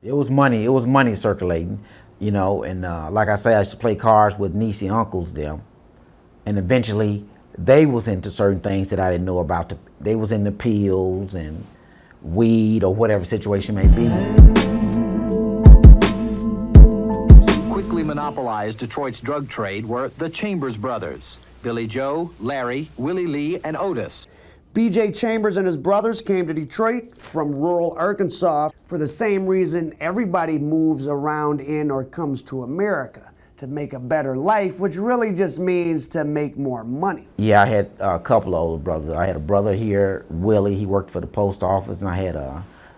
It was money circulating, you know, and like I say, I used to play cards with niece and uncles them, and eventually they was into certain things that I didn't know about. They was into pills and weed or whatever situation may be. Quickly monopolized Detroit's drug trade were the Chambers brothers, Billy Joe, Larry, Willie Lee, and Otis. B.J. Chambers and his brothers came to Detroit from rural Arkansas for the same reason everybody moves around in or comes to America, to make a better life, which really just means to make more money. Yeah, I had a couple of older brothers. I had a brother here, Willie, he worked for the post office, and I had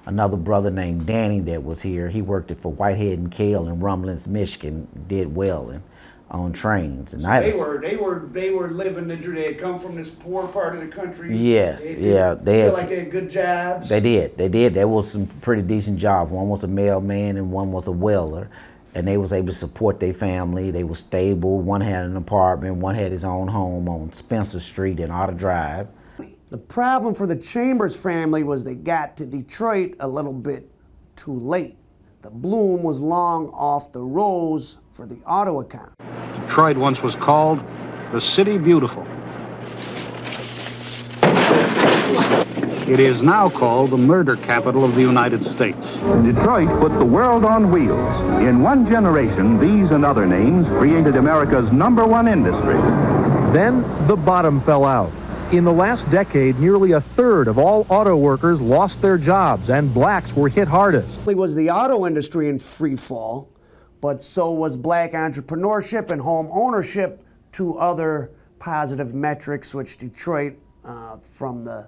another brother named Danny that was here. He worked it for Whitehead and Kale in Rumblins, Michigan, did well and on trains. And So they were living the dream. They had come from this poor part of the country. Yes, they feel like they had good jobs. They did. There was some pretty decent jobs. One was a mailman and one was a welder, and they was able to support their family. They were stable. One had an apartment. One had his own home on Spencer Street in Otter Drive. The problem for the Chambers family was they got to Detroit a little bit too late. The bloom was long off the rose for the auto economy. Detroit once was called the City Beautiful. It is now called the murder capital of the United States. Detroit put the world on wheels. In one generation, these and other names created America's #1 industry. Then the bottom fell out. In the last decade, nearly a third of all auto workers lost their jobs, and blacks were hit hardest. It was the auto industry in free fall, but so was black entrepreneurship and home ownership, two other positive metrics which Detroit from the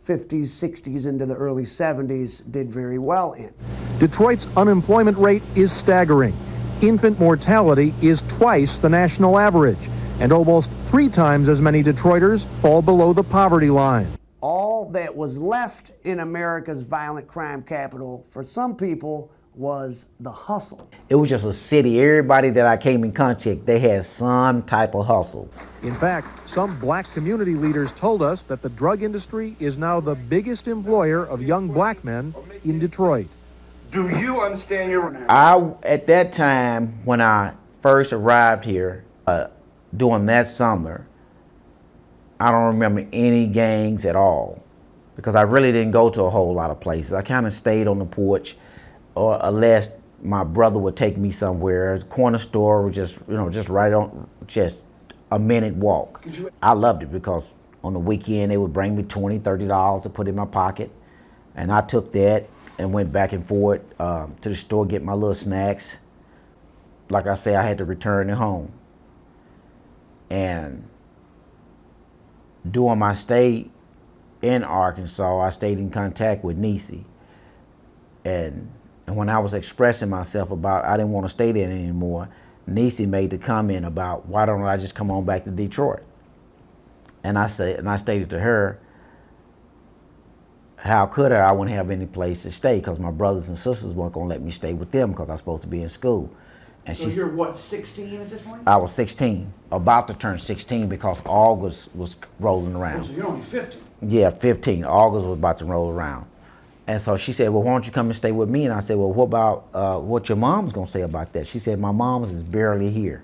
50s, 60s into the early 70s did very well in. Detroit's unemployment rate is staggering. Infant mortality is twice the national average, and almost 3 times as many Detroiters fall below the poverty line. All that was left in America's violent crime capital for some people was the hustle. It was just a city. Everybody that I came in contact, they had some type of hustle. In fact, some black community leaders told us that the drug industry is now the biggest employer of young black men in Detroit. Do you understand your... At that time, when I first arrived here, during that summer, I don't remember any gangs at all, because I really didn't go to a whole lot of places. I kind of stayed on the porch, or unless my brother would take me somewhere. The corner store was just, just right on, just a minute walk. I loved it because on the weekend they would bring me $20, $30 to put in my pocket, and I took that and went back and forth to the store, get my little snacks. Like I say, I had to return it home. And during my stay in Arkansas, I stayed in contact with Niecy. And when I was expressing myself about I didn't want to stay there anymore, Niecy made the comment about, why don't I just come on back to Detroit? And I stated to her, how could I? I wouldn't have any place to stay because my brothers and sisters weren't going to let me stay with them because I was supposed to be in school. And so you're what, 16 at this point? I was 16, about to turn 16 because August was rolling around. Oh, so you're only 15. Yeah, 15. August was about to roll around. And so she said, well, why don't you come and stay with me? And I said, well, what about what your mom's going to say about that? She said, my mom's is barely here.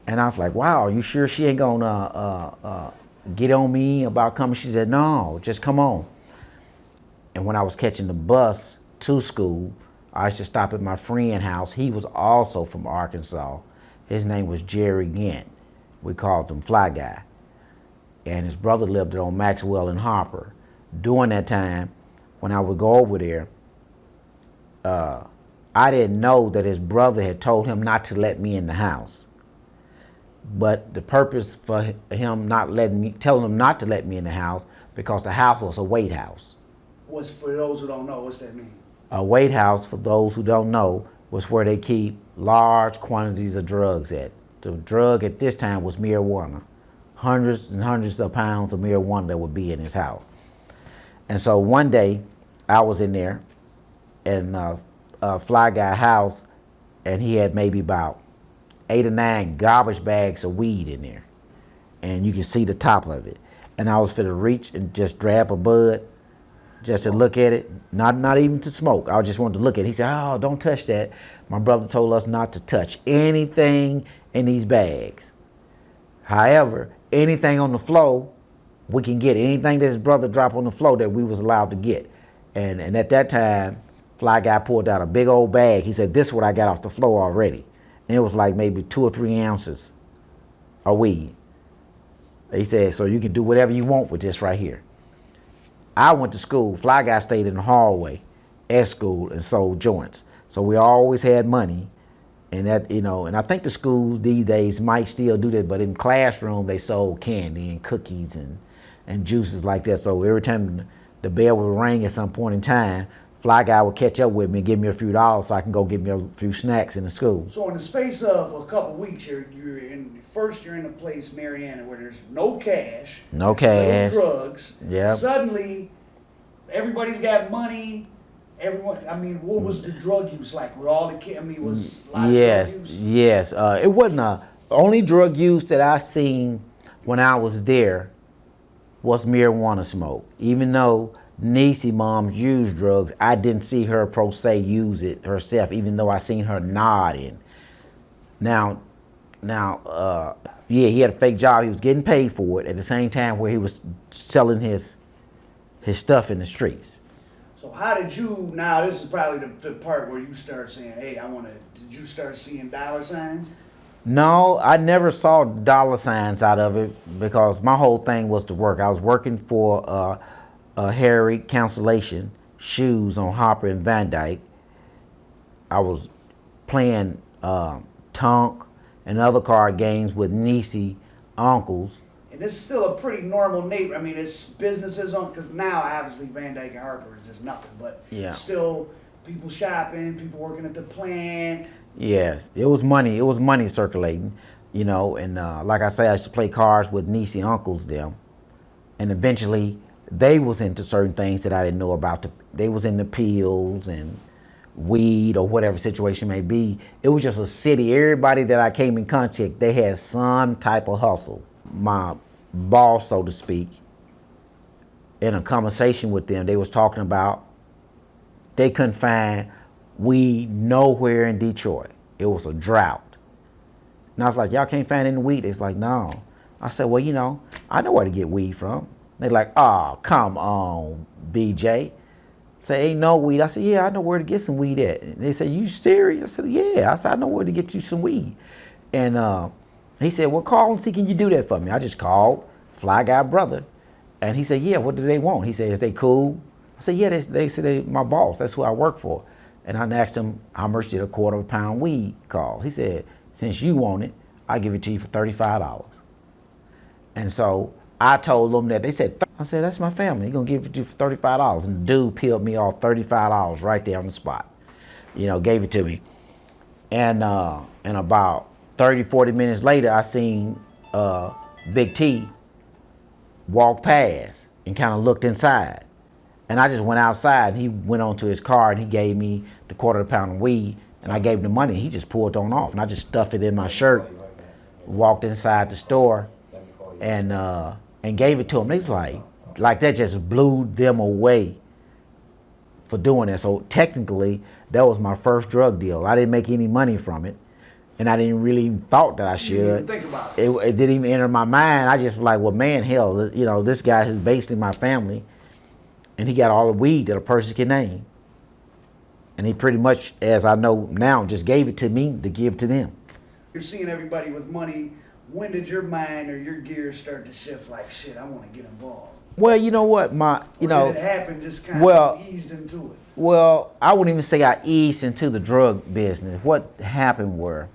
And I was like, wow, you sure she ain't going to get on me about coming? She said, no, just come on. And when I was catching the bus to school, I used to stop at my friend's house. He was also from Arkansas. His name was Jerry Gant. We called him Fly Guy. And his brother lived on Maxwell and Harper. During that time, when I would go over there, I didn't know that his brother had told him not to let me in the house. But the purpose for him telling him not to let me in the house, because the house was a weight house. For those who don't know, what's that mean? A weight house, for those who don't know, was where they keep large quantities of drugs at. The drug at this time was marijuana. Hundreds and hundreds of pounds of marijuana that would be in his house. And so one day, I was in there in Fly Guy house, and he had maybe about 8 or 9 garbage bags of weed in there. And you can see the top of it. And I was finna reach and just grab a bud, just to look at it, not even to smoke. I just wanted to look at it. He said, "Oh, don't touch that." My brother told us not to touch anything in these bags. However, anything on the floor, we can get. Anything that his brother dropped on the floor that we was allowed to get. And at that time, Fly Guy pulled out a big old bag. He said, "This is what I got off the floor already." And it was like maybe 2 or 3 ounces of weed. He said, "So you can do whatever you want with this right here." I went to school. Fly Guy stayed in the hallway at school and sold joints. So we always had money. And that, and I think the schools these days might still do that, but in classroom they sold candy and cookies and juices like that. So every time the bell would ring at some point in time, Fly Guy would catch up with me and give me a few dollars so I can go get me a few snacks in the school. So in the space of a couple weeks, you're in a place, Mariana, where there's no cash, No cash, no drugs. Yeah. Suddenly, everybody's got money. Everyone, what was the drug use like? Were all the kids? Was a lot of drug use? Yes. It wasn't only drug use that I seen when I was there was marijuana smoke. Even though Niecy moms used drugs, I didn't see her per se use it herself, even though I seen her nodding. Now, he had a fake job. He was getting paid for it at the same time where he was selling his stuff in the streets. So how did you, now this is probably the part where you start saying, hey, did you start seeing dollar signs? No, I never saw dollar signs out of it because my whole thing was to work. I was working for Harry Constellation Shoes on Hopper and Van Dyke. I was playing Tonk and other card games with Niecy uncles. And this is still a pretty normal neighborhood. It's businesses on, because now obviously Van Dyke and Harper is just nothing, but Yeah. still people shopping, people working at the plant. Yes, it was money. It was money circulating, and like I say, I used to play cards with Niecy uncles them, and eventually they was into certain things that I didn't know about. They was into pills and weed or whatever situation may be. It was just a city. Everybody that I came in contact, they had some type of hustle. My boss, so to speak, in a conversation with them, they was talking about they couldn't find weed nowhere in Detroit. It was a drought. And I was like, y'all can't find any weed? It's like, no. I said, well, I know where to get weed from. They're like, oh, come on, BJ. Say, ain't no weed. I said, yeah, I know where to get some weed at. And they said, you serious? I said, yeah. I said, I know where to get you some weed. And he said, well, call and see, can you do that for me? I just called Fly Guy brother. And he said, yeah, what do they want? He said, is they cool? I said, yeah, they said they my boss. That's who I work for. And I asked him, how much did a quarter of a pound weed cost? He said, since you want it, I'll give it to you for $35. And so I told them that. They said, I said, that's my family. He's going to give it to you for $35. And the dude peeled me off $35 right there on the spot. Gave it to me. And about 30, 40 minutes later, I seen Big T walk past and kind of looked inside. And I just went outside, and he went on to his car, and he gave me the quarter of a pound of weed, and I gave him the money, and he just pulled on off. And I just stuffed it in my shirt, walked inside the store, and gave it to him. They was like that just blew them away for doing that. So technically, that was my first drug deal. I didn't make any money from it, and I didn't really even thought that I should. You didn't think about it. It didn't even enter my mind. I just was like, well, man, hell, this guy is basically my family. And he got all the weed that a person can name. And he pretty much, as I know now, just gave it to me to give to them. You're seeing everybody with money. When did your mind or your gears start to shift like, shit, I want to get involved? Well, you know what, Or did it happen just kind of eased into it? Well, I wouldn't even say I eased into the drug business. What happened were,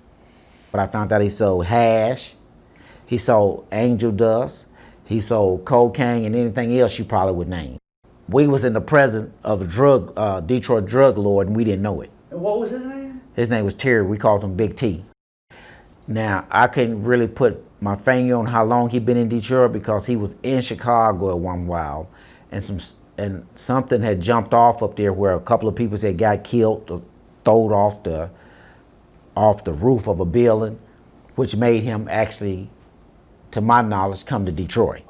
but I found out he sold hash, he sold angel dust, he sold cocaine, and anything else you probably would name. We was in the presence of a Detroit drug lord, and we didn't know it. And what was his name? His name was Terry. We called him Big T. Now, I couldn't really put my finger on how long he'd been in Detroit because he was in Chicago at one while, and something had jumped off up there where a couple of people had got killed or thrown off the roof of a building, which made him actually, to my knowledge, come to Detroit.